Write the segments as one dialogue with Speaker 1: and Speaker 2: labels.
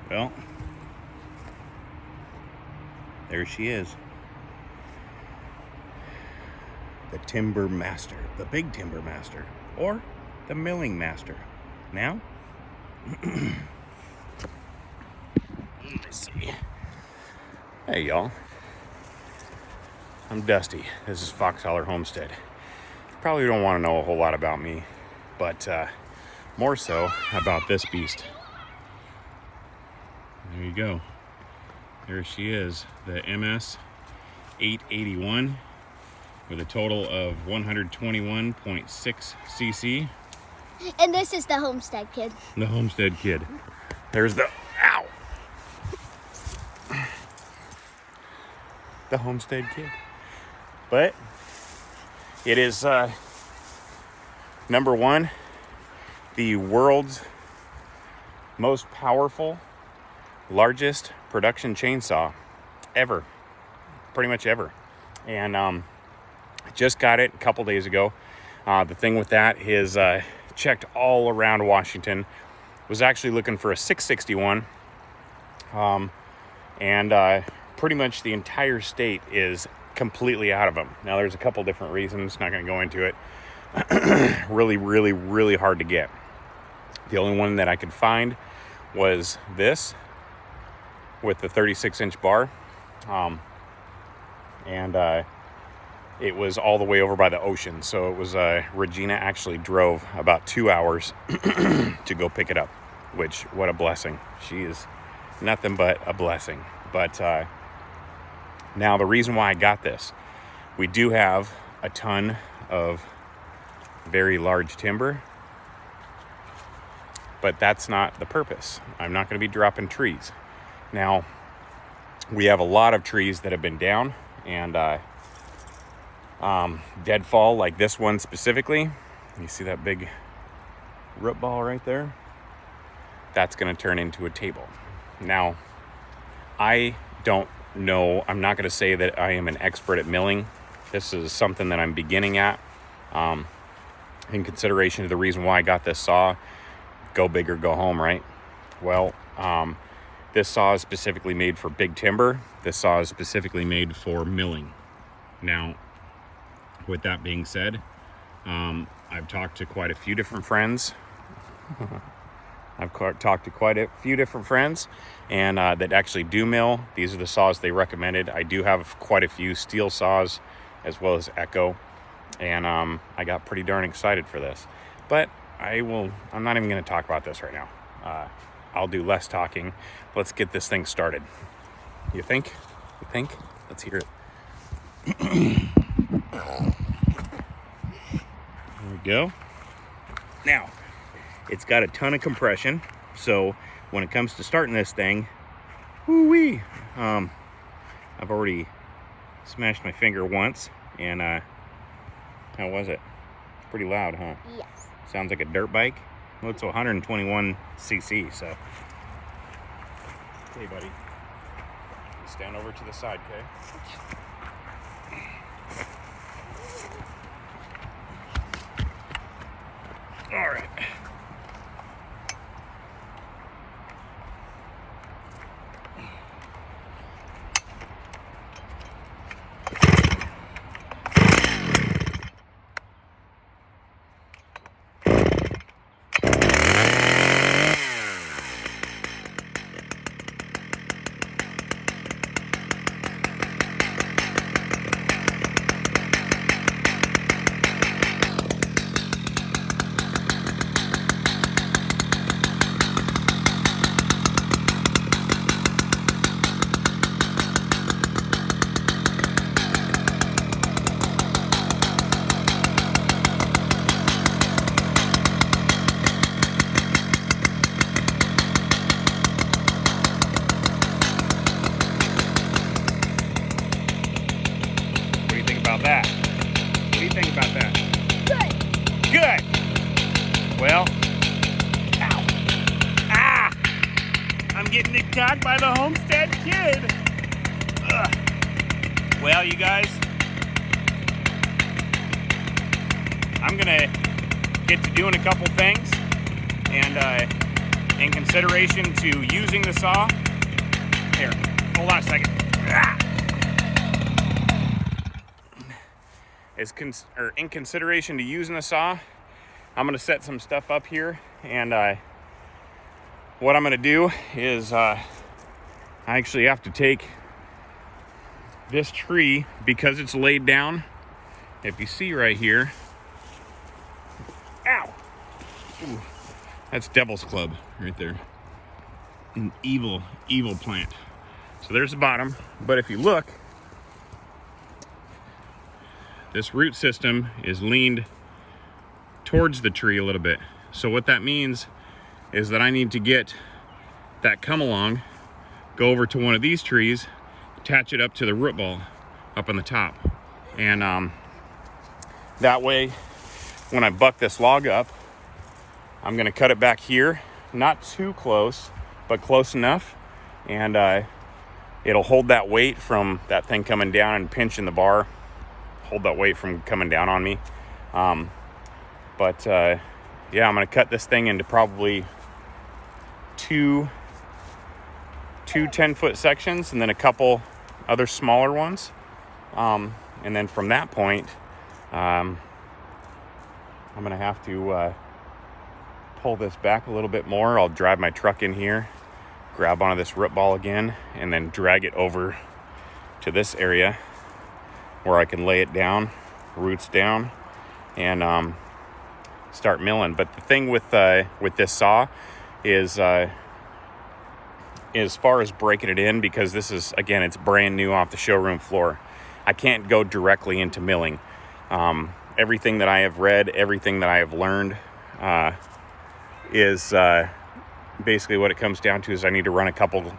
Speaker 1: Well, there she is. The timber master, the big timber master, or the milling master. Now, let's see. Hey, y'all. I'm Dusty. This is Holler Homestead. You probably don't want to know a whole lot about me, but more so about this beast. There you go. There she is, the MS 881 with a total of 121.6 cc.
Speaker 2: And this is the Homestead Kid.
Speaker 1: The Homestead Kid. There's the, ow! The Homestead Kid. But it is number one, the world's most powerful, largest production chainsaw ever. Pretty much ever. And I just got it a couple days ago. The thing with that is checked all around Washington. Was actually looking for a 661. And pretty much the entire state is completely out of them. Now there's a couple different reasons, not going to go into it. really hard to get. The only one that I could find was this with the 36-inch bar. It was all the way over by the ocean. So it was Regina actually drove about 2 hours to go pick it up, which, what a blessing. She is nothing but a blessing. But now the reason why I got this, we do have a ton of very large timber, but that's not the purpose. I'm not going to be dropping trees. Now, we have a lot of trees that have been down and deadfall, like this one specifically. You see that big root ball right there? That's going to turn into a table. Now, I don't know. I'm not going to say that I am an expert at milling. This is something that I'm beginning at. In consideration of the reason why I got this saw, go big or go home, right? Well, this saw is specifically made for big timber. This saw is specifically made for milling. Now, with that being said, I've talked to quite a few different friends. And that actually do mill. These are the saws they recommended. I do have quite a few steel saws as well as Echo. And I got pretty darn excited for this. But I'm not even going to talk about this right now. I'll do less talking. Let's get this thing started. You think? You think? Let's hear it. There we go. Now, it's got a ton of compression. So when it comes to starting this thing, woo-wee, I've already smashed my finger once. And how was it? It's pretty loud, huh?
Speaker 2: Yes.
Speaker 1: Sounds like a dirt bike. Well, it's 121 cc, so. Hey, buddy. Stand over to the side, okay? All right. That. What do you think about that? Good. Well, ow. Ah! I'm getting attacked by the Homestead Kid. Ugh. Well, you guys, I'm gonna get to doing a couple things, and in consideration to using the saw, here, hold on a second. In consideration to using the saw, I'm gonna set some stuff up here, and what I'm gonna do is I actually have to take this tree, because it's laid down. If you see right here, ow, ooh, that's Devil's Club right there. An evil plant. So there's the bottom, but if you look, this root system is leaned towards the tree a little bit. So what that means is that I need to get that come along, go over to one of these trees, attach it up to the root ball up on the top. And that way, when I buck this log up, I'm gonna cut it back here, not too close, but close enough. And it'll hold that weight from that thing coming down and pinching the bar, hold that weight from coming down on me. Yeah, I'm gonna cut this thing into probably two 10-foot sections, and then a couple other smaller ones. And then from that point, I'm gonna have to pull this back a little bit more. I'll drive my truck in here, grab onto this root ball again, and then drag it over to this area where I can lay it down, roots down, and start milling. But the thing with this saw is, as far as breaking it in, because this is, again, it's brand new off the showroom floor, I can't go directly into milling. Everything that I have read, everything that I have learned, is basically what it comes down to is I need to run a couple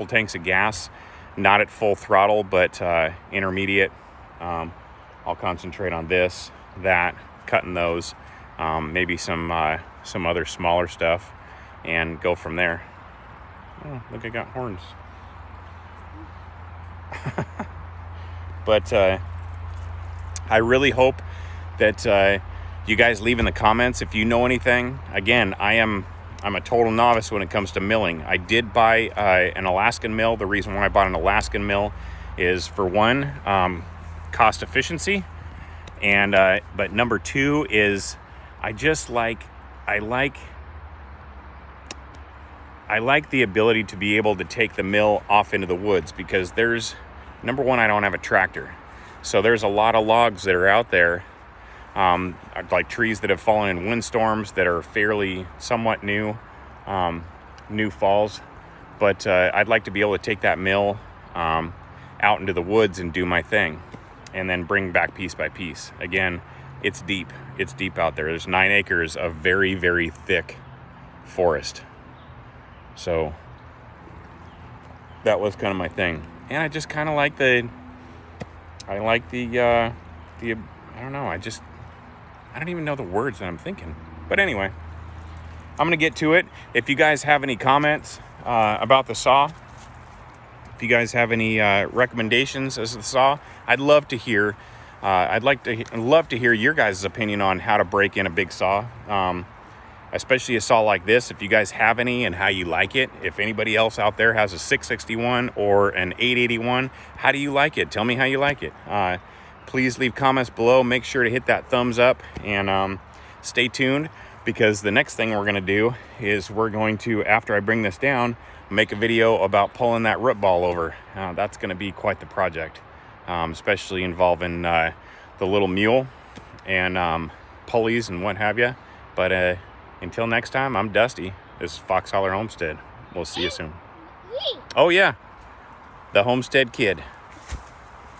Speaker 1: tanks of gas, not at full throttle, but intermediate. I'll concentrate on this, that, cutting those, maybe some other smaller stuff, and go from there. Oh, look, I got horns. But I really hope that you guys leave in the comments if you know anything. Again, I'm a total novice when it comes to milling. I did buy an Alaskan mill. The reason why I bought an Alaskan mill is, for one, cost efficiency, and but number two is I like the ability to be able to take the mill off into the woods, because there's, number one, I don't have a tractor. So there's a lot of logs that are out there, like trees that have fallen in windstorms that are fairly somewhat new falls. But I'd like to be able to take that mill out into the woods and do my thing, and then bring back piece by piece. Again, it's deep out there. There's 9 acres of very, very thick forest. So that was kind of my thing. And I just kind of like the I don't know, I don't even know the words that I'm thinking. But anyway, I'm gonna get to it. If you guys have any comments about the saw, if you guys have any recommendations as to the saw, I'd love to hear. I'd love to hear your guys' opinion on how to break in a big saw, especially a saw like this. If you guys have any and how you like it. If anybody else out there has a 661 or an 881, how do you like it? Tell me how you like it. Please leave comments below. Make sure to hit that thumbs up, and stay tuned, because the next thing we're gonna do is we're going to, after I bring this down, make a video about pulling that root ball over. That's gonna be quite the project, especially involving the little mule and pulleys and what have you. But until next time, I'm Dusty. This is Holler Homestead. We'll see you soon. Oh yeah, the Homestead Kid.